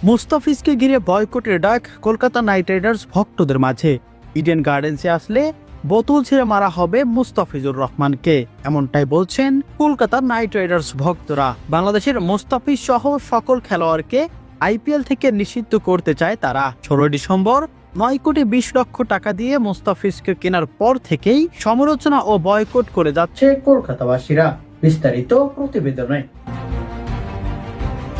মুস্তাফিজকে ঘিরে বয়কটের ডাক কলকাতা নাইট রাইডার্স ভক্তদের মাঝে। ইডেন গার্ডেন্সে আসলে বোতল ছেড়ে মারা হবে মুস্তাফিজুর রহমানকে, এমনটাই বলছেন কলকাতা নাইট রাইডার্স ভক্তরা। বাংলাদেশের মুস্তাফিজ সহ সকল খেলোয়াড়কে আইপিএল থেকে নিষিদ্ধ করতে চায় তারা। 16 ডিসেম্বর 9,20,00,000 টাকা দিয়ে মুস্তাফিজকে কেনার পর থেকেই সমালোচনা ও বয়কট করে যাচ্ছে কলকাতাবাসীরা। বিস্তারিত প্রতিবেদনে।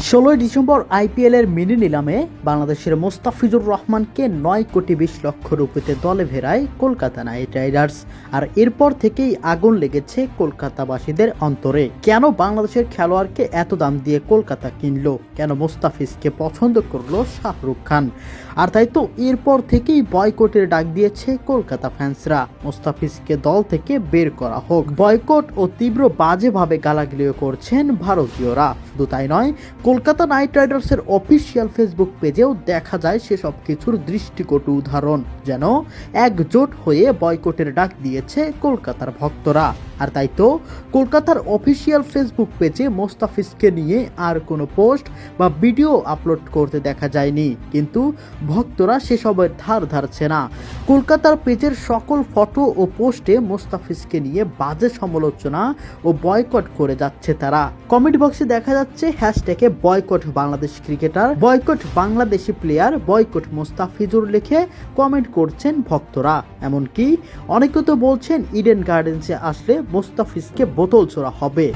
16 ডিসেম্বর আইপিএল এর মিনি নিলামে বাংলাদেশের মুস্তাফিজুর রহমানকে 9,20,00,000 রুপিতে দলে ভেড়ায় কলকাতা নাইট রাইডার্স। আর এরপর থেকেই আগুন লেগেছে কলকাতাবাসীদের অন্তরে। কেন বাংলাদেশের খেলোয়াড়কে এত দাম দিয়ে কলকাতা কিনলো? কেন মুস্তাফিজকে পছন্দ করলো শাহরুখ খান? আর তাই তো এরপর থেকেই বয়কটের ডাক দিয়েছে কলকাতা ফ্যান্সরা। মুস্তাফিজকে দল থেকে বের করা হোক। বয়কট ও তীব্র বাজেভাবে গালাগালিও করছেন ভারতীয়রা। শুধু তাই নয়, কলকাতা নাইট রাইডার্সের অফিসিয়াল ফেসবুক পেজেও দেখা যায় সেসব কিছুর দৃষ্টিকটু উদাহরণ। যেন একজোট হয়ে বয়কটের ডাক দিয়েছে কলকাতার ভক্তরা। আর তাই তো কলকাতার অফিসিয়াল ফেসবুক পেজে মুস্তাফিজকে নিয়ে আর কোনো পোস্ট বা ভিডিও আপলোড করতে দেখা যায়নি, কিন্তু ভক্তরা সেসবের ধার ধারছে না। কলকাতার পেজের সকল ফটো ও পোস্টে মুস্তাফিজকে নিয়ে বাজে সমালোচনা ও বয়কট করে যাচ্ছে তারা। কমেন্ট বক্সে দেখা যাচ্ছে হ্যাশট্যাগে boycott Bangladesh cricketer, boycott Bangladeshi player, boycott Mustafizur লিখে কমেন্ট করছেন ভক্তরা। এমনকি অনেকে তো বলছেন ইডেন গার্ডেন্সে আসলে মুস্তাফিজকে বোতল ছোড়া হবে।